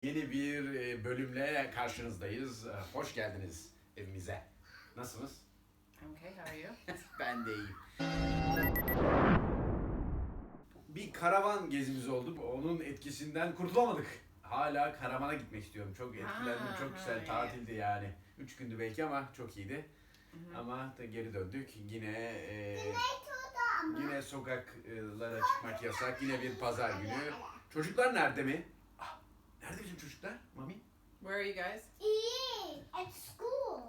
Yeni bir bölümle karşınızdayız. Hoş geldiniz evimize. Nasılsınız? I'm okay, how are you? Ben de iyiyim. Bir karavan gezimiz oldu. Onun etkisinden kurtulamadık. Hala karavana gitmek istiyorum. Çok etkilendim. Çok güzel tatildi yani. 3 gündü belki ama çok iyiydi. Ama da geri döndük. Yine sokaklara çıkmak yasak. Yine bir pazar günü. Çocuklar nerede mi? Nerede bizim çocuklar? Mami? Where are you guys? At school.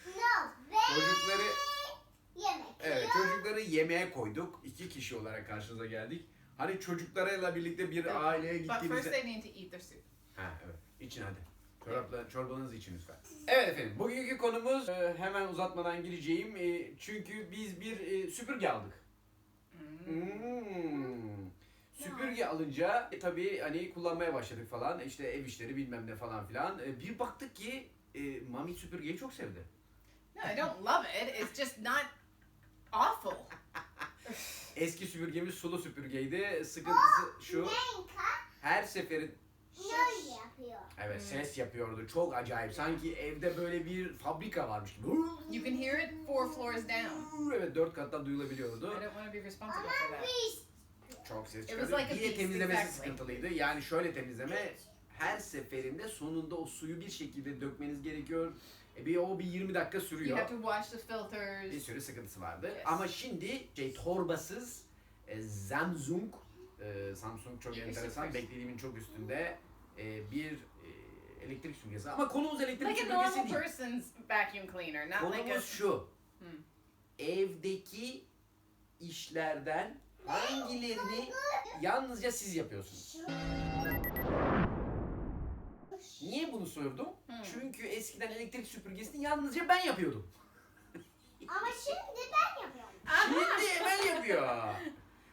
No, Çocukları yemek. Evet, çocukları yemeğe koyduk. 2 kişi olarak karşınıza geldik. Hani çocuklarıyla birlikte bir aileye But first gittiğimizde... they need to eat their soup. Ha evet, için hadi. Çorbanızı için lütfen. Evet efendim, bugünkü konumuz hemen uzatmadan gireceğim. Çünkü biz bir süpürge aldık. Süpürge alınca tabii hani kullanmaya başladık falan. İşte ev işleri bilmem ne falan filan. Bir baktık ki Mami süpürgeyi çok sevdi. No, I don't love it. It's just not awful. Eski süpürgemiz sulu süpürgeydi. Sıkıntısı şu. Nenka Her seferin şöyle yapıyor. evet ses yapıyordu. Çok acayip. Sanki evde böyle bir fabrika varmış gibi. You can hear it 4 floors down. Evet 4 kattan I duyulabiliyordu. don't want to be responsible for Ama that. biz Çok ses It çıkardı. was like a Bir de beast, temizlemesi exactly. sıkıntılıydı. Yani şöyle temizleme her seferinde sonunda o suyu bir şekilde dökmeniz gerekiyor. Bir 20 dakika You sürüyor. have to wash the Bir filters. sürü sıkıntısı vardı. Yes. Ama şimdi torbasız Samsung çok İyi, enteresan. süper. Beklediğimin çok üstünde bir elektrik süpürgesi. Ama konumuz elektrik Like a süpürgesi normal değil. person's vacuum cleaner, not like a... Konumuz şu. Hmm. Evdeki işlerden hangilerini yalnızca siz yapıyorsunuz? Niye bunu sordum? Çünkü eskiden elektrik süpürgesini yalnızca ben yapıyordum. ama şimdi ben yapıyorum. Şimdi Emel yapıyor.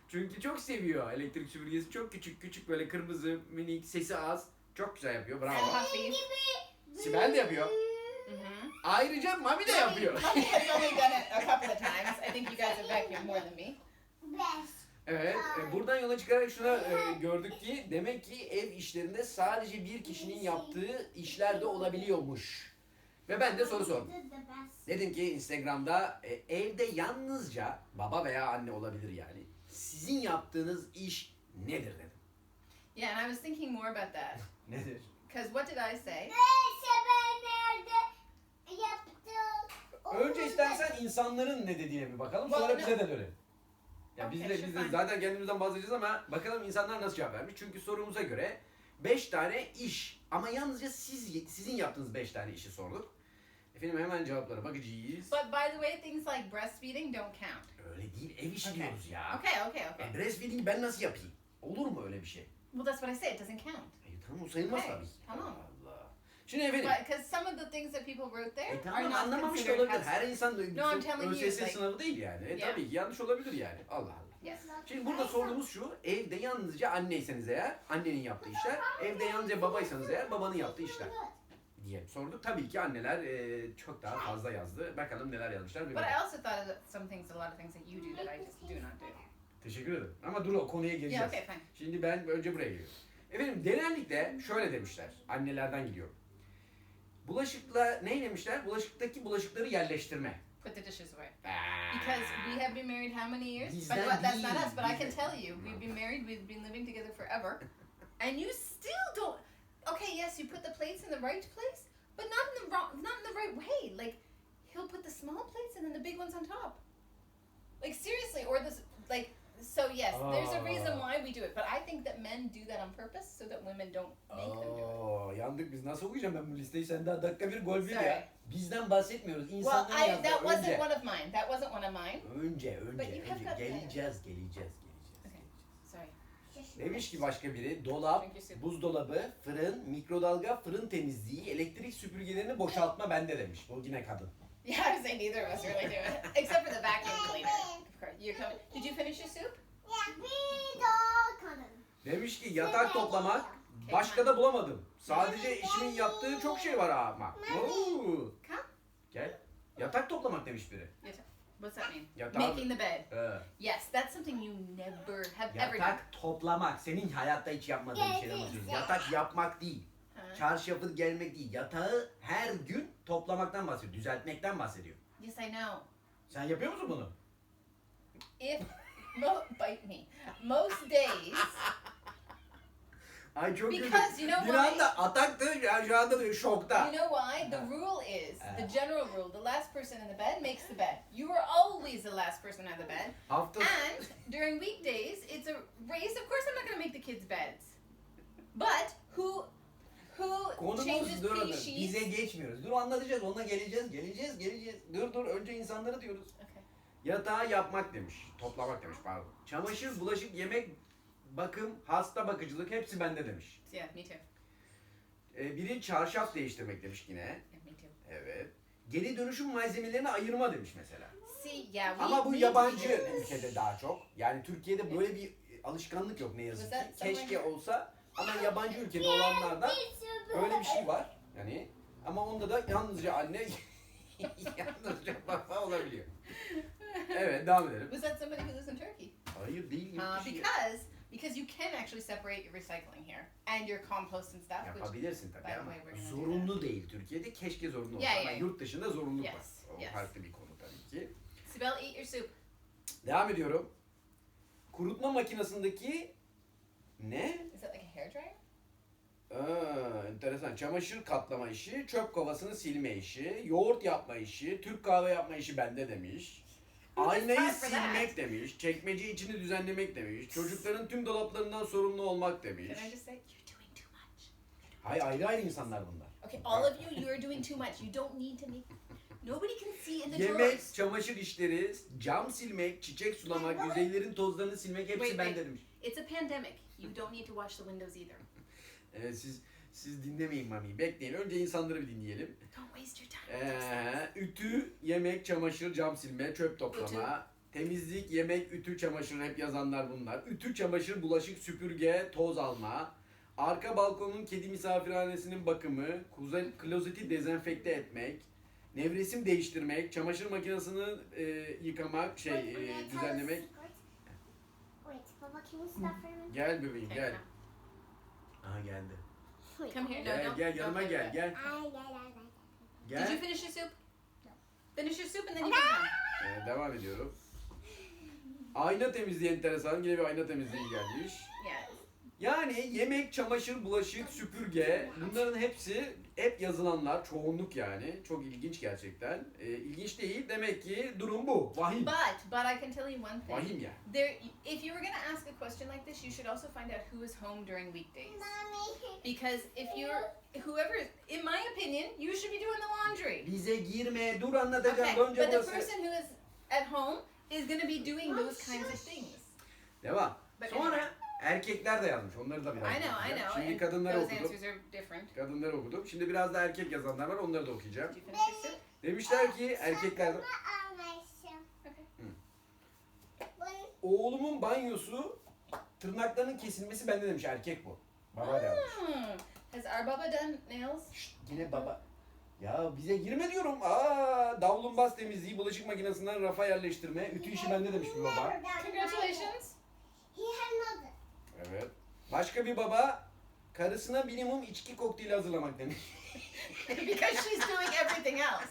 Çünkü çok seviyor elektrik süpürgesi. Çok küçük küçük böyle kırmızı, minik, sesi az. Çok güzel yapıyor. Bravo. Hafif. Sibel de yapıyor. Mm-hmm. Ayrıca Mami de yapıyor. Mommy has only done it a couple of times. I think you guys have vacuumed more than me. Beş. Evet, buradan yola çıkarak şuna gördük ki demek ki ev işlerinde sadece bir kişinin yaptığı işler de olabiliyormuş. Ve ben de soru sordum. Dedim ki Instagram'da evde yalnızca baba veya anne olabilir yani. Sizin yaptığınız iş nedir dedim. Yeah, and I was thinking more about that. Nedir? Because what did I say? Neyse ben nerede yaptım? Önce istersen insanların ne dediğine bir bakalım sonra bize de dönelim. Ya biz Okay, de fine. zaten kendimizden bahsedeceğiz ama bakalım insanlar nasıl cevap vermiş. Çünkü sorumuza göre 5 tane iş ama yalnızca sizin yaptığınız 5 tane işi sorduk. Efendim hemen cevaplara bakacağız. But by the way, things like breastfeeding don't count. Öyle değil, ev işi Okay. diyoruz ya. Okay. Breastfeeding ben nasıl yapayım? Olur mu öyle bir şey? Well, that's what I said. It doesn't count. Tamam o sayılmaz Okay, tabii. tamam. Allah Allah. Şimdi efendim. Because some of the things that people wrote there are Tamam not anlamamış da considered olabilir. Her hazard. insan No, I'm telling you, ÖSS like- sınavı değil yani. Yeah. Tabii ki yanlış olabilir yani. Allah Allah. Yes. Şimdi burada sorduğumuz şu, evde yalnızca anneyseniz eğer, annenin yaptığı işler, evde yalnızca babaysanız eğer, babanın yaptığı işler diye sorduk. Tabii ki anneler çok daha fazla yazdı. Bakalım neler yazmışlar. Bir But I bakalım. also thought of some things, a lot of things that you do that I just do not do. Teşekkür ederim. Ama dur o konuya gireceğiz. Yeah, okay, fine. Şimdi ben önce buraya geliyorum. Efendim genellikle şöyle demişler, annelerden gidiyorum. Bulaşıkla ne demişler? Bulaşıktaki bulaşıkları yerleştirme. Put the dishes away. Because we have been married how many years? Bizden That's not değil, us, but I can bizden. tell you, we've been married, we've been living together forever, and you still don't. Okay, yes, you put the plates in the right place, but not in the right way. Like he'll put the small plates and then the big ones on top. Like seriously, or this like. So yes, there's a reason why we do it, but I think that men do that on purpose so that women don't make them do it. Oo, yandık biz. Nasıl okuyacağım ben bu listeyi? Sen daha dakika bir gol bir Sorry. ya. Bizden bahsetmiyoruz. Well, İnsanların yazdığı that wasn't önce. one of mine. That wasn't one of mine. Önce. But you have got- Geleceğiz. Okay, sorry. Demiş ki başka biri, dolap, Thank you, Sue. buzdolabı, fırın, mikrodalga, fırın temizliği, elektrik süpürgelerini boşaltma bende demiş. Bu yine kadın. Yeah, I was saying neither of us really do it, except for the vacuum cleaner. Of course, you're coming. Did you finish your soup? Bir daha kadın. Demiş ki yatak toplamak, başka da bulamadım. Sadece eşimin yaptığı çok şey var ama. Oo. Come. Gel. Yatak toplamak demiş biri. Your turn. What's that mean? Yatağı- Making the bed. Evet. Yes, that's something you never have ever done. Yatak toplamak. Senin hayatta hiç yapmadığın bir şeyden bahsediyoruz. Yatak yapmak değil. Ha. Çarşafı gelmek değil. Yatağı her gün toplamaktan bahsediyor. Düzeltmekten bahsediyor. Yes, I know. Sen yapıyor musun bunu? If bite me, most days. Ay çok Because you know Bir why? anda ataktı. Yani şu anda da şokta. You know why? The rule is the general rule: the last person in the bed makes the bed. You are always the last person in the bed. Hafta And during weekdays, it's a race. Of course, I'm not going to make the kids beds, but who konumuz changes dur. pee Bize sheets? geçmiyoruz. Dur anlatacağız. Ona geleceğiz. Dur. Önce insanlara diyoruz. Okay. Yatağı yapmak demiş. Toplamak demiş pardon. Çamaşır, bulaşık, yemek, bakım, hasta bakıcılık hepsi bende demiş. Yeah, me too. Biri çarşaf değiştirmek demiş yine. Yeah, me too. Evet. Geri dönüşüm malzemelerini ayırma demiş mesela. See, yeah, we Ama bu need yabancı to do this. ülkede daha çok. Yani Türkiye'de böyle bir alışkanlık yok ne yazık ki. Was that somewhere Keşke here? olsa ama yabancı ülkede olanlarda öyle bir şey var. Yani ama onda da yalnızca anne yalnızca baba olabiliyor. Evet devam edelim. Was that somebody who lives in Turkey? Hayır değil. yurt dışı. Because you can actually separate your recycling here and your compost and stuff. Which, Yapabilirsin tabii by the ama way, we're gonna do zorunlu değil Türkiye'de. Keşke zorunlu olsa Yeah, ama yeah. yurt dışında zorunluluk Yes, var. O yes. farklı bir konu tabii ki. Sibel, eat your soup. Devam ediyorum. Kurutma makinesindeki ne? Is that like a hairdryer? Enteresan. Çamaşır katlama işi, çöp kovasını silme işi, yoğurt yapma işi, Türk kahve yapma işi bende demiş. Aynayı time for that? silmek demiş, çekmece içini düzenlemek demiş, çocukların tüm dolaplarından sorumlu olmak demiş. Can I just say you're doing too much? Hayır ayrı insanlar bunlar. Okay, all of you, you are doing too much. You don't need to make. Nobody can see in the Yemek, drawers. çamaşır işleri, cam silmek, çiçek sulamak, yüzeylerin tozlarını silmek hepsi Wait, bende wait. demiş. It's a pandemic. You don't need to wash the windows either. Evet, siz dinlemeyin mami. Bekleyin. Önce insanları bir dinleyelim. Don't waste your time. with those things. Ütü, yemek, çamaşır, cam silme, çöp toplama, temizlik, yemek, ütü, çamaşır hep yazanlar bunlar. Ütü, çamaşır, bulaşık, süpürge, toz alma, arka balkonun kedi misafirhanesinin bakımı, klozeti dezenfekte etmek, nevresim değiştirmek, çamaşır makinesini yıkamak, düzenlemek. Wait, Baba, can you stop for a minute? Gel bebeğim Okay, gel. now. Aha geldi. Come here. No, Gel don't. gel don't yanıma play gel with gel. Ay, ay. it. Did you Gel. finish your soup? No. Finish your soup and then you can come. Devam ediyorum. Ayna temizliği enteresan. Yine bir ayna temizliği gelmiş. Yeah. Yani yemek, çamaşır, bulaşık, süpürge bunların hepsi hep yazılanlar. Çoğunluk yani. Çok ilginç gerçekten. İlginç değil. Demek ki durum bu. Vahim. But I can tell you one thing. Vahim ya. There, if you were going to ask a question like this, you should also find out who is home during weekdays. Mommy. Because if you're, whoever, in my opinion, you should be doing the laundry. Bize girme. Dur anlatacağım. Okay, Önce but the burası. person who is at home is going to be doing those kinds of things. Devam. But Sonra erkekler de yazmış. Onları da biraz I know. okuyacağım. Şimdi And kadınları those okudum. answers are different. Kadınları okudum. Şimdi biraz da erkek yazanlar var. Onları da okuyacağım. Did you finish your soup? Demişler ki erkekler de... Okay. Oğlumun banyosu tırnaklarının kesilmesi bende demiş. Erkek bu. Baba da yazmış. Has our Baba done nails? Şşt, yine baba. Ya bize girme diyorum. Davlumbaz temizliği, bulaşık makinesinden rafa yerleştirme, ütü işi bende demiş bir baba. Congratulations. He had another. Evet. Başka bir baba karısına minimum içki kokteyli hazırlamak demiş. Because she's doing everything else.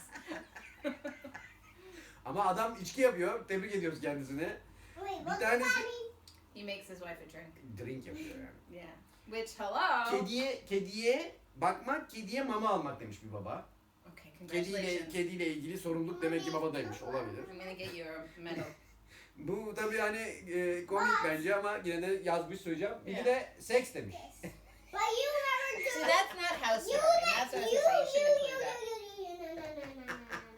Ama adam içki yapıyor. Tebrik ediyoruz kendisini. Wait, Bir what does tanesi that mean? He makes his wife a drink. drink yapıyor yani. Yeah. Which, hello. Kediye bakmak, kediye mama almak demiş bir baba. Okay, congratulations. Kediyle ilgili sorumluluk demek ki babadaymış. Olabilir. I'm gonna get you a medal. Bu tabii hani komik bence ama yine de yazmış söyleyeceğim. Biri de seks demiş. But you never See, do that's not housekeeping. That's what I was gonna say. You shouldn't include that.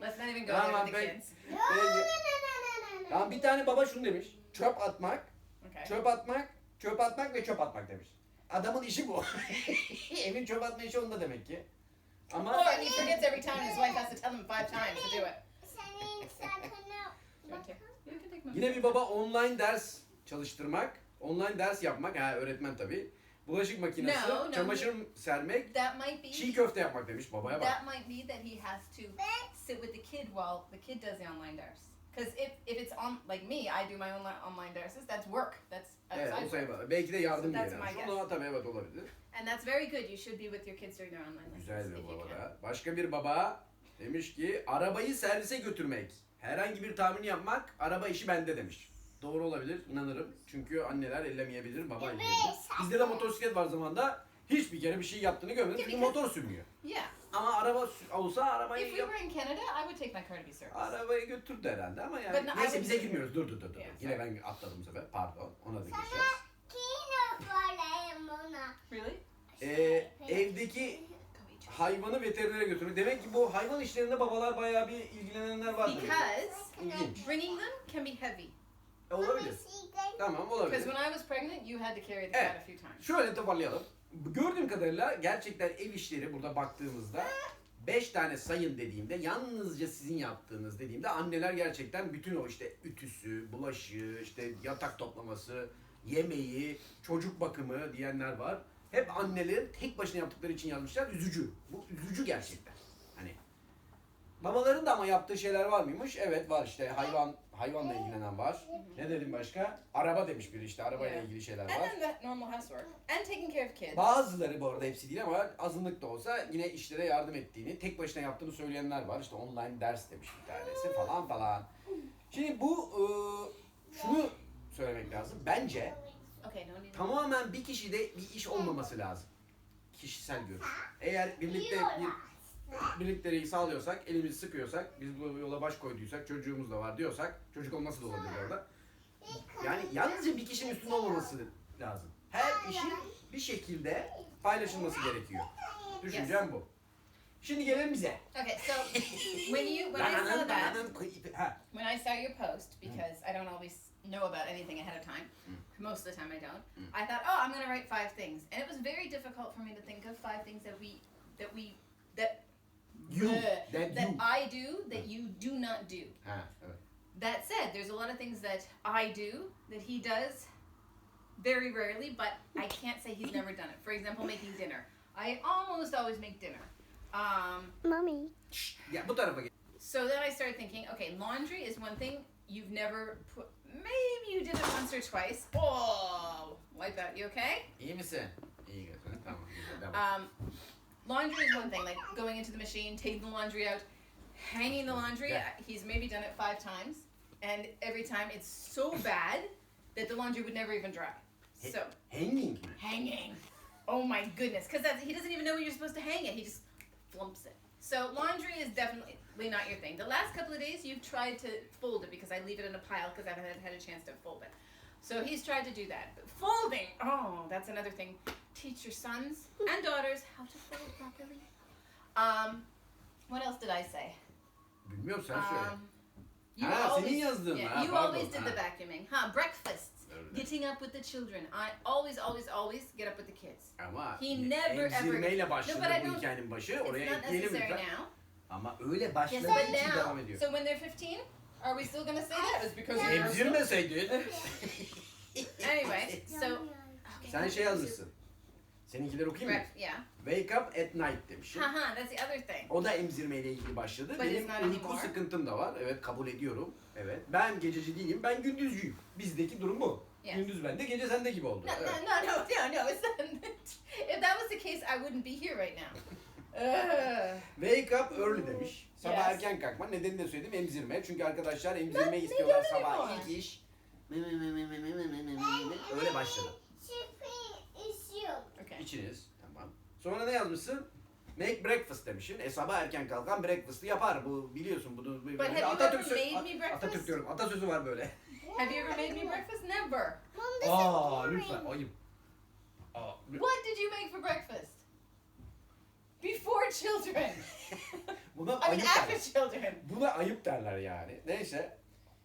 Let's not even go there with the kids. Tamam bir tane baba şunu demiş. Çöp atmak, Okay. çöp atmak, çöp atmak ve çöp atmak demiş. Adamın işi bu. Evin çöp atma işi onda demek ki. Ama Or he forgets every time, and his wife has to tell him 5 times to do it. You want to? You can take mine. yine bir baba online ders çalıştırmak, online ders yapmak, öğretmen tabii. Bulaşık makinesi, No. çamaşır sermek, That might be. çiğ köfte yapmak demiş babaya bak. That might be that he has to sit with the kid while the kid does the online ders. Because if it's on like me, I do my online dances. That's work. That's Evet, outside o work. sayılır. Belki de yardım So that's diye my yazmış. guess. Ona tabii evet olabilir. And that's very good. You should be with your kids during their online lessons Güzel bir if you baba can. da. Başka bir baba demiş ki arabayı servise götürmek, herhangi bir tamirini yapmak, araba işi bende demiş. Doğru olabilir, inanırım. Çünkü anneler ellemeyebilir, baba elleyebilir. Bizde de motosiklet var zamanda. Hiçbir kere bir şey yaptığını görmedim çünkü motor sürmüyor. Yeah. Ama araba olsa arabayı If we were in Canada, I would take my car to be serviced. arabayı götürdü herhalde ama yani. But no, I Neyse would- bize girmiyoruz. Dur. Yeah, Yine ben atladım bu sefer. Pardon. Ona da geçeceğiz. Really? Evdeki Go eat. hayvanı veterinere götürmek. Demek ki bu hayvan işlerinde babalar bayağı bir ilgilenenler var. demek ki. Because İlginç. bringing them can be heavy. Olabilir. Tamam Because olabilir. when I was pregnant, you had to carry the Evet. cat a few times. Şöyle toparlayalım. Gördüğüm kadarıyla gerçekten ev işleri burada baktığımızda 5 tane sayın dediğimde yalnızca sizin yaptığınız dediğimde anneler gerçekten bütün o işte ütüsü, bulaşığı, işte yatak toplaması, yemeği, çocuk bakımı diyenler var. Hep annelerin tek başına yaptıkları için yazmışlar. Üzücü. Bu üzücü gerçekten. Hani babaların da ama yaptığı şeyler var mıymış? Evet var işte hayvanla ilgilenen var. Ne dedim başka? Araba demiş biri işte arabayla Yeah. ilgili şeyler And var. then the normal housework. And taking care of kids. Bazıları bu arada hepsi değil ama azınlık da olsa yine işlere yardım ettiğini, tek başına yaptığını söyleyenler var. İşte online ders demiş bir tanesi falan falan. Şimdi bu şunu söylemek lazım. Bence Okay, no need. tamamen bir kişide bir iş olmaması lazım. Kişisel görüş. Eğer birlikteyi sağlıyorsak, elimizi sıkıyorsak, biz bu yola baş koyduysak, çocuğumuz da var diyorsak, çocuk olması da olabilir orada. Yani yalnızca bir kişinin üstünde olmaması lazım. Her işin bir şekilde paylaşılması gerekiyor. Düşüncem bu. Şimdi gelelim bize. Okay, so when I saw that, when I saw your post, because I don't always know about anything ahead of time, most of the time I don't, I thought, oh, I'm going to write 5 things. And it was very difficult for me to think of 5 things that I do that you do not do. Ha, evet. That said, there's a lot of things that I do that he does very rarely, but I can't say he's never done it. For example, making dinner. I almost always make dinner. Mommy. Ya bu tarafa gel. So then I started thinking, okay, laundry is one thing you've never put. Maybe you did it once or twice. Oh, wipe out. You okay? İyi misin? İyi götürün. Tamam. Güzel, devam. Laundry is one thing, like going into the machine, taking the laundry out, hanging the laundry. Yeah. He's maybe done it 5 times, and every time it's so bad that the laundry would never even dry. So Hanging mi? hanging. Oh my goodness, because he doesn't even know where you're supposed to hang it. He just flumps it. So laundry is definitely not your thing. The last couple of days you've tried to fold it because I leave it in a pile because I haven't had a chance to fold it. So he's tried to do that. But folding, oh, that's another thing. Teach your sons and daughters how to fold properly. What else did I say? Bilmiyorum sen söyle. You senin yazdığın. yeah, Ha, you pardon. always did the vacuuming. Breakfasts. Öyle. Getting up with the children. I always get up with the kids. Ama He never, ever- emzirmeyle başladı No, but I bu don't- hikayenin başı. It's Oraya not ekleyelim necessary lütfen. now. Ama öyle Yes, başladığı but için devam now. ediyor. So when they're 15, are we still gonna say that? It's because you're Emzirmeseydin. Anyway, so okay, Sen şey yazmışsın. Seninkileri okuyayım mı? yeah. Wake up at night demişsin. Haha, that's the other thing. O da emzirmeyle ilgili başladı. But Benim it's not uyku anymore. sıkıntım da var. Evet kabul ediyorum. Evet. Ben gececi değilim. Ben gündüzcüyüm. Bizdeki durum bu. Yes. Gündüz bende, gece sende gibi oldu. No, Evet. no. It's not, if that was the case, I wouldn't be here right now. Wake up early demiş. Sabah Yes. erken kalkma. Nedenini de söyledim, emzirme. Çünkü arkadaşlar emzirme Ne- istiyorlar neden sabah. öyle İlk iş. Öyle başladı. Okay. İçiniz. Tamam. Sonra ne yazmışsın? Make breakfast demişsin. Sabah erken kalkan breakfast'ı yapar. Bu biliyorsun bunu. But have you ever made me breakfast? Atatürk diyorum. Atasözü var böyle. Have you ever made me breakfast? Never. Aa lütfen ayıp. Aa, What did you make for breakfast? Before children. Buna I mean, ayıp after derler. children. Buna ayıp derler yani. Neyse.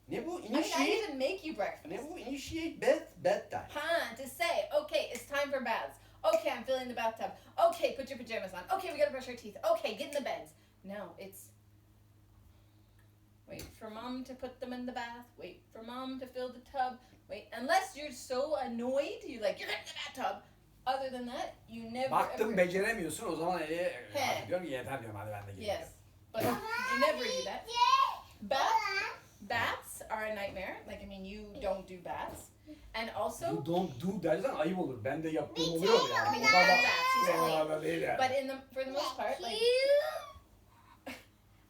Ne bu? I mean, I Initiate. didn't make you breakfast. Ne bu? Initiate bedtime. To say, okay, it's time for baths. Okay, I'm filling the bathtub. Okay, put your pajamas on. Okay, we gotta brush our teeth. Okay, get in the beds. No, it's wait for mom to put them in the bath. Wait for mom to fill the tub. Wait, unless you're so annoyed, you like get in the bathtub. Other than that, you never Baktım ever. beceremiyorsun o zaman He. diyorum ki yeter diyorum hadi ben de geleyim. Yes, but you never do that. Bath, Bats are a nightmare. Like, I mean, you don't do bats. And also, You don't do dersen ayıp olur. Ben de yaptığım Me oluyor too. yani. I mean, O I kadar have bats, you o kadar değil yani. but for the most part, like,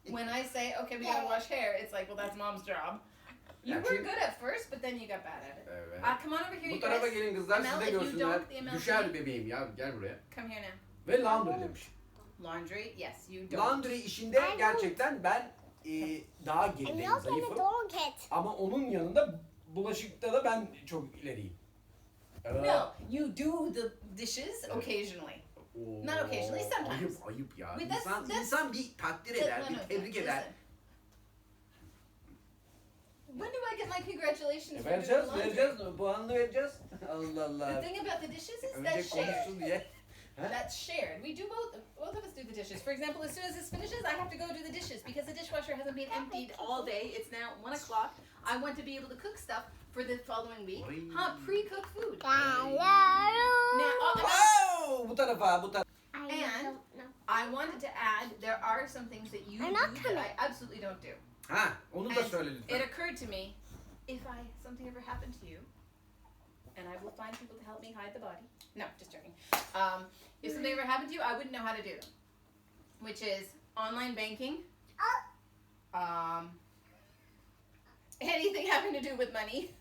when I say, okay, we gotta wash hair, it's like, well, that's mom's job. You Yeah, were true. good at first, but then you got bad at it. Evet. Come on over here, Bu you tarafa guys. gelin kızlar, Amel, siz de if you görsünler. don't, the Amel Düşer thing. bebeğim ya, gel buraya. Come here now. Ve laundry demiş. Laundry, yes, you don't. Laundry işinde gerçekten ben daha I'm gerideyim, not gonna zayıfım. don't get. Ama onun yanında bulaşıkta da ben çok ileriyim. No, you do the dishes occasionally. Oo, Not occasionally, sometimes. Ayıp ya. Wait, that's- İnsan bir takdir eder, bir tebrik eder. Listen. When do I get my congratulations for doing Vereceğiz, laundry? vereceğiz. Puanını vereceğiz. Allah The Allah. thing about the dishes is Önce that's shared. konuşsun diye. That's shared. We do both of us do the dishes. For example, as soon as this finishes, I have to go do the dishes because the dishwasher hasn't been emptied all day. It's now 1 o'clock. I want to be able to cook stuff for the following week. Oy. Pre-cooked food. Hello. Now, Bu tarafa, bu tarafa. I And- don't know. I wanted to add there are some things that you I'm do not that coming. I absolutely don't do. Ha, onu da And söyle it lütfen. occurred to me, if something ever happened to you, and I will find people to help me hide the body. No, just joking. If something ever happened to you, I wouldn't know how to do them. Which is online banking. Anything having to do with money.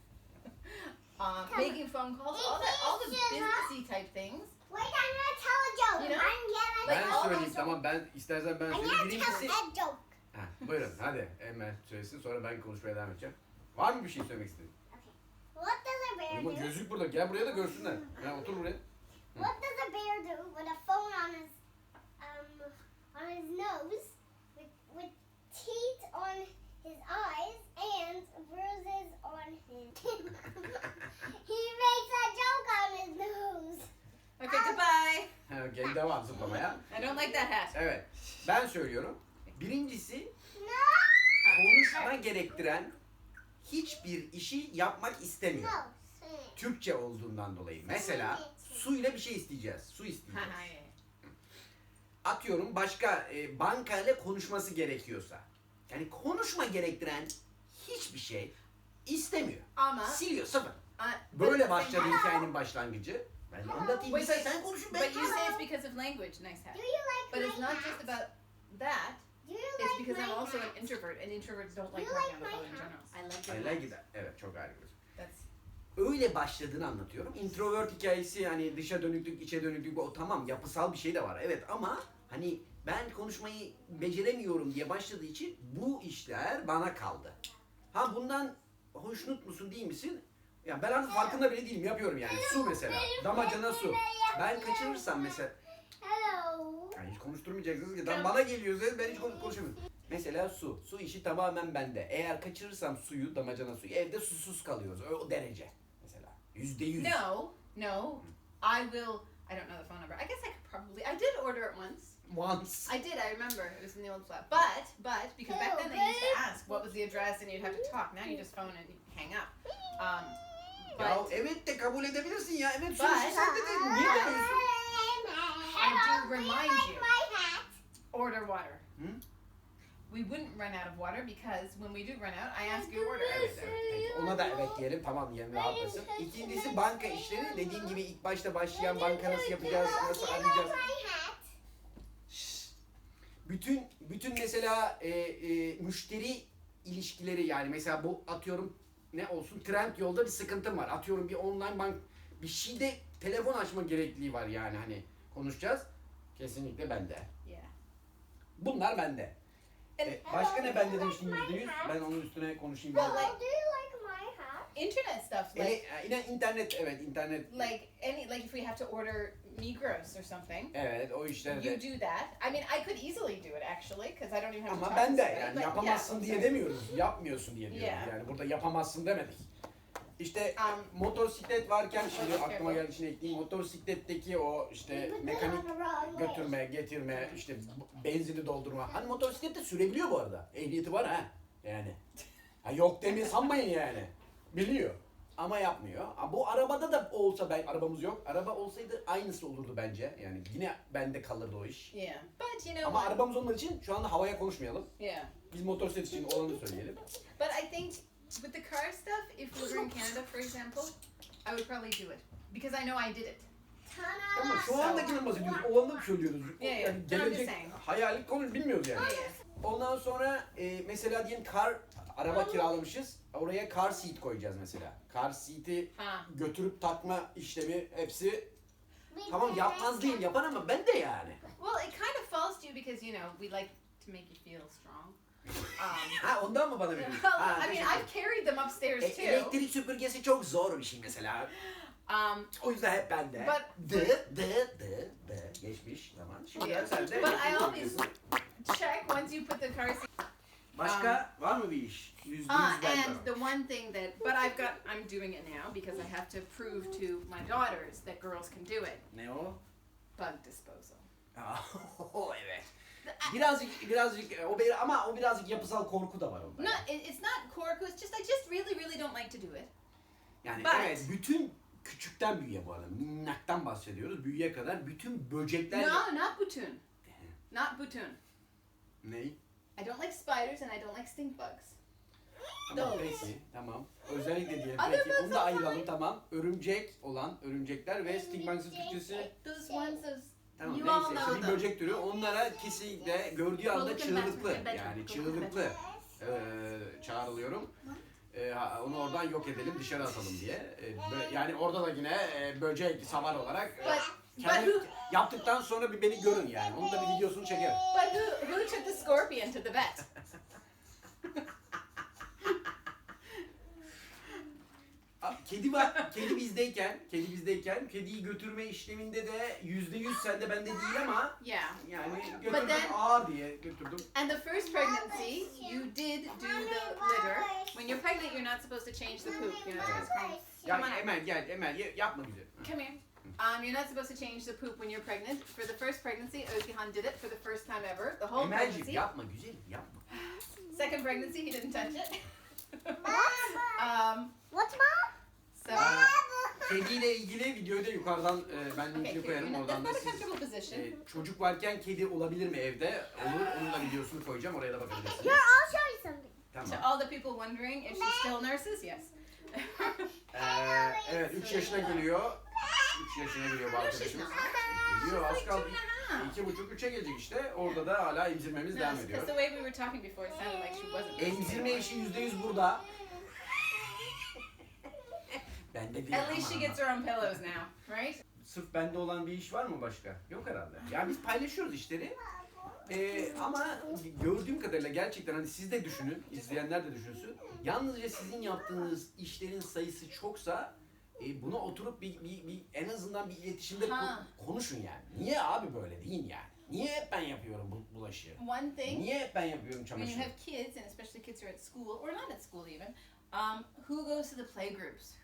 Making phone calls, all the businessy type things. Wait, I'm gonna tell a joke. You know? I'm gonna Like Ben all söyleyeyim, those- tamam, ben istersen ben I'm söyleyeyim. gonna tell Birincisi... a joke. Ha, buyurun hadi Emel söylesin, sonra ben konuşmaya devam edeceğim. Var mı bir şey söylemek istediğin? What does a bear Ama do? gözlük burada, gel buraya da görsünler. Ha, otur buraya. What does a bear do with a phone on his nose, with teeth on his eyes and bruises on his? He makes a joke on his nose. Okay, goodbye. Ha, gel devam zıplamaya. I don't like that hat. Evet, ben söylüyorum. Birincisi, No. konuşma gerektiren hiçbir işi yapmak istemiyor. No. Türkçe olduğundan dolayı. Mesela suyla bir şey isteyeceğiz. Su isteyeceğiz. Atıyorum başka bankayla konuşması gerekiyorsa. Yani konuşma gerektiren hiçbir şey istemiyor. Ama Siliyor, sıfır. but Böyle at the başladı same time- hikayenin başlangıcı. Ben anlatayım. Wait, Sen konuşun ben. But you say it's because of language. Nice hat. Do you like But it's my not hat? just about that. Do you It's like because my I'm also hat? an introvert, and introverts don't like You talking like on the phone in my general. I like I your like hat. it. Evet, çok harika. That's Öyle başladığını anlatıyorum. Introvert hikayesi, hani dışa dönüklük, içe dönüklük, o tamam, yapısal bir şey de var. Evet, ama hani ben konuşmayı beceremiyorum diye başladığı için bu işler bana kaldı. Ha, bundan hoşnut musun, değil misin? Ya ben artık farkında bile değilim, yapıyorum yani. Su mesela, damacana su. Ben kaçırırsam mesela, Hello. yani hiç konuşturmayacaksınız ki, bana geliyorsa ben hiç konuşamıyorum. Mesela su. Su işi tamamen bende. Eğer kaçırırsam suyu, damacana suyu, evde susuz kalıyoruz. O derece. Mesela. %100. no. I will. I don't know the phone number. I guess I could probably. I did order it once. Once. I did. I remember it was in the old flat. But because back then they used to ask what was the address and you'd have to talk. Now you just phone and you hang up. Ya But evet de kabul edebilirsin ya. Evet, su But- işi sende de. Niye demiyorsun? I do remind you. My hat. order water. Hmm? We wouldn't run out of water because when we do run out, I ask you to order. Evet, evet. Peki, ona da evet diyelim. Tamam, diyelim, rahatlasın. İkincisi banka işleri. Dediğim gibi ilk başta başlayan banka nasıl yapacağız, nasıl arayacağız. My hat. Bütün mesela müşteri ilişkileri, yani mesela bu atıyorum ne olsun, Trendyol'da bir sıkıntım var. Atıyorum bir online bank bir şeyde telefon açma gerekliliği var, yani hani konuşacağız. Kesinlikle bende. Yeah. Bunlar bende. Başka ne bende demiştim, %100. Ben onun üstüne konuşayım. Well, biraz. like- Do you like my hat? Internet stuff like Yine internet, evet, internet. like if we have to order Migros or something. Evet, o işler You de. do that. I mean, I could easily do it actually because I don't even have to Ama talk ben de to somebody, yani but yapamazsın yeah, diye sorry. demiyoruz. Yapmıyorsun diye diyoruz. Yeah. Yani burada yapamazsın demedik. İşte Um, motosiklet varken şimdi Okay, aklıma bu- geldi, şimdi ekleyeyim. Motosikletteki o işte Put it mekanik on the wrong way. götürme, getirme, işte benzini doldurma. Hani motosiklet de sürebiliyor bu arada. Ehliyeti var ha. Yani. Ha, yok demeyi sanmayın yani. Biliyor. ama yapmıyor. Bu arabada da olsa, arabamız yok. Araba olsaydı aynısı olurdu bence. Yani yine bende kalırdı o iş. Yeah. But you know Ama what? arabamız olmadığı için şu anda havaya konuşmayalım. Yeah. Biz motosiklet için olanı söyleyelim. But I think with the car stuff, if we were in Canada, for example, I would probably do it because I know I did it. Ama şu andakinden bahsediyoruz. Olanı mı söylüyoruz? Yeah, Yani yeah. I'm gelecek just saying. hayali konu bilmiyoruz yani. Yeah. Ondan sonra mesela diyelim araba kiralamışız. Oraya car seat koyacağız mesela. Car seat'i Ha. götürüp takma işlemi hepsi tamam yapmaz değil yapan ama ben de yani. Well, it kind of falls to you because you know we like to make you feel strong. Ha ondan mı bana veriyorsun? Well, Ha, I mean, teşekkür ederim. I've carried them upstairs too. Elektrik süpürgesi çok zor bir şey mesela. O yüzden hep bende. But- Dı. Geçmiş zaman. Şimdi Yeah. sen de But I always check once you put the car seat. Başka var mı bir iş? %100 And bende. the one thing that, but I'm doing it now because I have to prove to my daughters that girls can do it. Ne o? Bug disposal. Evet. Birazcık ama o birazcık yapısal korku da var onda. No, it's not korku. It's just I just really don't like to do it. Yani But- evet bütün küçükten büyüğe bu arada minnaktan bahsediyoruz büyüğe kadar bütün böcekler. No, not butun. Not butun. Ney? I don't like spiders and I don't like stink bugs. Tamam Those. peki tamam. Özellikle diyelim Other peki bugs onu da are ayıralım fine. tamam. Örümcek olan örümcekler ve stigmansız Türkçesi Those ones, those tamam you all neyse know işte bir them. böcek türü onlara kesinlikle gördüğü anda Look in the çığlıklı bedroom, yani look in the çığlıklı çağrılıyorum. Onu oradan yok edelim dışarı atalım diye. Yani orada da yine böcek savar olarak But kendi who yaptıktan sonra bir beni görün yani. Onun da bir videosunu çekerim. who took the scorpion to the vet? Kedi bizdeyken kediyi götürme işleminde de %100 sende bende değil ama Yeah. yani But götürdüm then- ağır diye götürdüm. And the first pregnancy, you did do the litter. When you're pregnant, you're not supposed to change the poop. You're not supposed to come. Ya Come on. Emel yapma güzel. Come here. You're not supposed to change the poop when you're pregnant. For the first pregnancy, Özgehan did it for the first time ever. The whole Emelciğim pregnancy. yapma güzelim yapma. Second pregnancy, he didn't touch it. What's mom? So, Kediyle ilgili videoyu da yukarıdan ben okay, linkini here, koyarım that's oradan da not a siz. comfortable position. Çocuk varken kedi olabilir mi evde? Olur. Onun da videosunu koyacağım. Oraya da bakabilirsiniz. Here, I'll show you something. To Tamam. all the people wondering if she still nurses, yes. Evet 3 yaşına geliyor. 3 yaşına geliyor bu No, she's arkadaşımız. not. Geliyor az Like kaldı. 2.5. 2,5-3'e gelecek işte. Orada da hala emzirmemiz No, devam because ediyor. the way we were talking before, it sounded like she wasn't. Emzirme işi %100 burada. Bende değil. At least she ama. gets her own pillows now, right? Sırf bende olan bir iş var mı başka? Yok herhalde. Yani biz paylaşıyoruz işleri. Ama gördüğüm kadarıyla gerçekten hani siz de düşünün, izleyenler de düşünsün. Yalnızca sizin yaptığınız işlerin sayısı çoksa buna oturup bir en azından bir iletişimde Ha. konuşun yani. Niye abi böyle deyin yani. Niye hep ben yapıyorum bu bulaşığı? One thing, Niye hep ben yapıyorum when you çamaşırı? have kids, and especially kids who are at school or not at school even, who goes to the playgroups?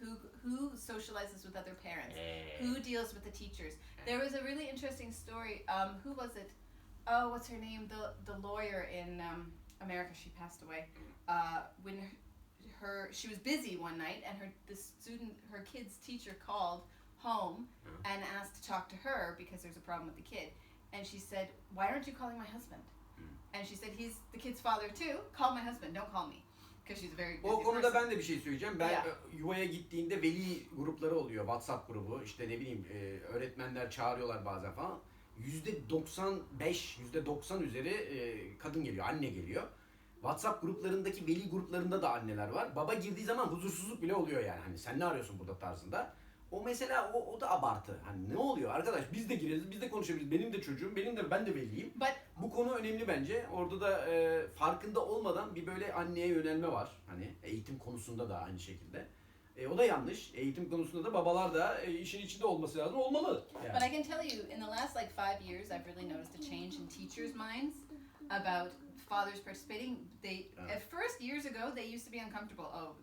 Who socializes with other parents? Who deals with the teachers? There was a really interesting story. Who was it? Oh, what's her name? The lawyer in America. She passed away. When she was busy one night, and her kid's teacher called home and asked to talk to her because there's a problem with the kid. And she said, "Why aren't you calling my husband?" And she said, "He's the kid's father too. Call my husband. Don't call me." Because she's a very busy O konuda person. ben de bir şey söyleyeceğim. Ben Yeah. yuvaya gittiğinde veli grupları oluyor. WhatsApp grubu. İşte ne bileyim öğretmenler çağırıyorlar bazen falan. %95, %90 üzeri kadın geliyor, anne geliyor. WhatsApp gruplarındaki veli gruplarında da anneler var. Baba girdiği zaman huzursuzluk bile oluyor yani. Hani sen ne arıyorsun burada tarzında. O mesela o da abartı. Hani ne oluyor arkadaş biz de gireriz, biz de konuşabiliriz. Benim de çocuğum, ben de veliyim. But Bu konu önemli bence. Orada da farkında olmadan bir böyle anneye yönelme var. Hani eğitim konusunda da aynı şekilde. O da yanlış. Eğitim konusunda da babalar da işin içinde olması lazım. Olmalı. Yani. But I can tell you, in the last 5 years, I've really noticed a change in teachers' minds about fathers participating. At first, years ago, they used to be uncomfortable. Oh,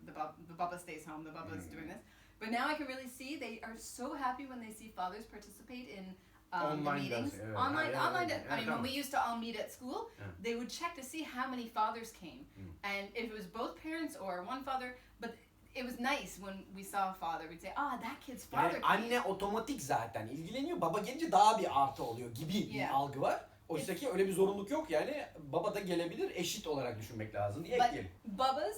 the baba stays home, the baba's doing this. But now I can really see they are so happy when they see fathers participate in the Online meetings. does, Online. yeah, I mean, when we used to all meet at school, Yeah. they would check to see how many fathers came, and if it was both parents or one father. But it was nice when we saw a father. We'd say, "Ah, that kid's Yani father." came." anne otomatik zaten ilgileniyor. Baba gelince daha bir artı oluyor gibi bir Yeah. algı var. Oysa ki öyle bir zorunluluk yok yani. Baba da gelebilir, eşit olarak düşünmek lazım diye But ekleyelim. Babas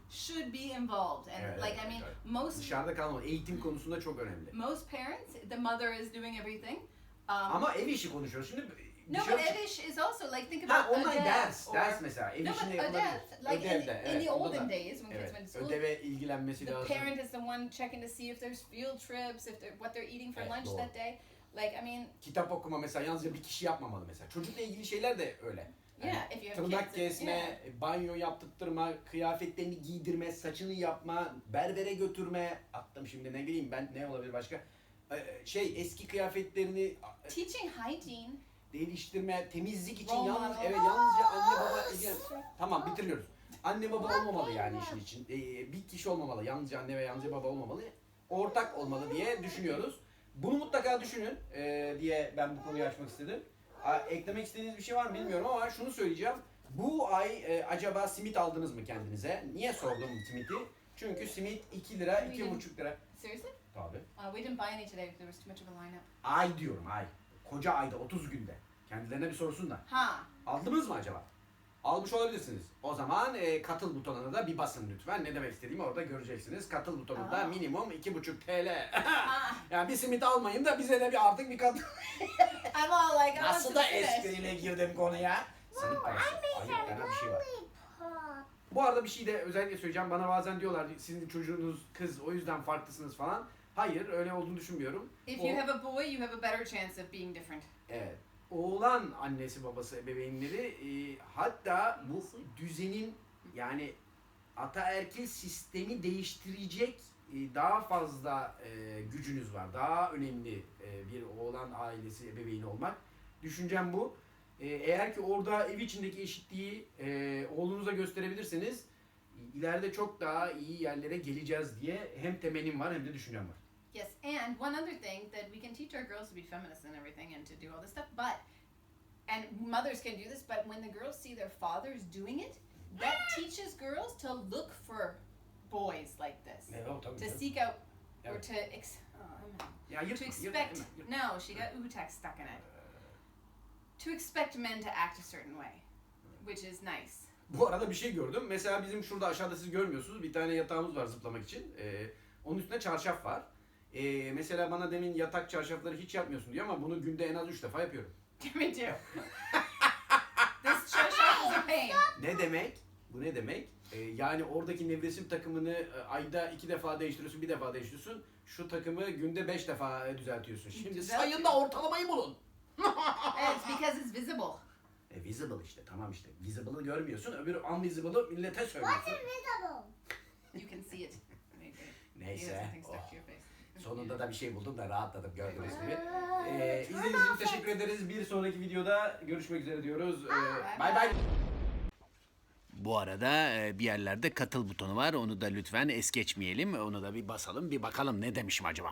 should be involved, and Evet, like evet, I mean, evet. most Dışarıda kalmalı. Eğitim konusunda çok önemli. most parents, the mother is doing everything. Ama ev işi konuşuyoruz. Şimdi No, but dışarı- ev iş is also like think Ha about online Adev ders. or- Ders mesela. Ev No, but işinde Adev, yapılabilir. like in Ödevde. the Evet, onda olden da. days when kids went to school, Ödeve ilgilenmesi the lazım. parent is the one checking to see if there's field trips, if they're what they're eating for Evet, lunch doğru. that day. Like I mean, Kitap okuma mesela yalnızca bir kişi yapmamalı mesela. Çocukla ilgili şeyler de öyle. Yani yeah, if you have tırnak kids, kesme, banyo yaptırtma, kıyafetlerini giydirme, saçını yapma, berbere götürme. Attım şimdi ne bileyim ben ne olabilir başka? Eski kıyafetlerini teaching hygiene. değiştirme, temizlik için Role yalnız model. evet yalnızca anne baba tamam bitiriyoruz. Anne baba olmamalı yani işin için. Bir kişi olmamalı. Yalnızca anne ve yalnızca baba olmamalı. Ortak olmalı diye düşünüyoruz. Bunu mutlaka düşünün diye ben bu konuyu açmak istedim. Eklemek istediğiniz bir şey var mı bilmiyorum ama şunu söyleyeceğim. Bu ay acaba simit aldınız mı kendinize? Niye sordum simiti? Çünkü simit 2 lira, 2,5 lira. Seriously? Tabii. We didn't buy any today because there was too much of a lineup. Ay diyorum ay. Koca ayda 30 günde. Kendilerine bir sorsunlar. Ha. Aldınız mı acaba? Almış olabilirsiniz. O zaman katıl butonuna da bir basın lütfen. Ne demek istediğimi orada göreceksiniz. Katıl butonunda Aa. minimum 2,5 TL. Ha. Yani bir simit almayın da bize de bir artık bir katıl. I'm all like, I want Nasıl to da finish. espriyle girdim konuya. Simit parası. Ayıp denen bir şey var. Lollipop. Bu arada bir şey de özellikle söyleyeceğim. Bana bazen diyorlar sizin çocuğunuz kız o yüzden farklısınız falan. Hayır öyle olduğunu düşünmüyorum. If O- you have a boy, you have a better chance of being different. Evet. Oğlan annesi babası ebeveynleri hatta bu düzenin yani ataerkil sistemi değiştirecek daha fazla gücünüz var. Daha önemli bir oğlan ailesi ebeveyni olmak. Düşüncem bu. Eğer ki orada ev içindeki eşitliği oğlunuza gösterebilirseniz ileride çok daha iyi yerlere geleceğiz diye hem temenim var hem de düşüncem var. Yes, and one other thing that we can teach our girls to be feminist and everything and to do all this stuff, but and mothers can do this, but when the girls see their fathers doing it, that teaches girls to look for boys like this, Evet, tabii, to tabii. seek out or Evet. to Ya to yırtma, expect. yırtma. No, she got ootax stuck in it. To expect men to act a certain way, which is nice. Bu arada bir şey gördüm. Mesela bizim şurada aşağıda siz görmüyorsunuz. Bir tane yatağımız var zıplamak için. Onun üstünde çarşaf var. Mesela bana demin yatak çarşafları hiç yapmıyorsun diyor ama bunu günde en az 3 defa yapıyorum. Me too. This shop is a pain. Ne demek? Bu ne demek? Yani oradaki nevresim takımını ayda 2 defa değiştiriyorsun, bir defa değiştiriyorsun. Şu takımı günde 5 defa düzeltiyorsun. Şimdi Düzeltiyor. sayın da ortalamayı bulun. And it's because it's visible. Visible işte tamam işte. Visible'ı görmüyorsun. Öbürü unvisible'ı millete söylüyorsun. What's invisible? You can see it. Neyse. Something stuck to your face. Sonunda da bir şey buldum da rahatladım gördüğünüz gibi. İzlediğiniz için teşekkür ederiz. Bir sonraki videoda görüşmek üzere diyoruz. Bay bay. Bu arada bir yerlerde katıl butonu var. Onu da lütfen es geçmeyelim. Onu da bir basalım, bir bakalım ne demişim acaba.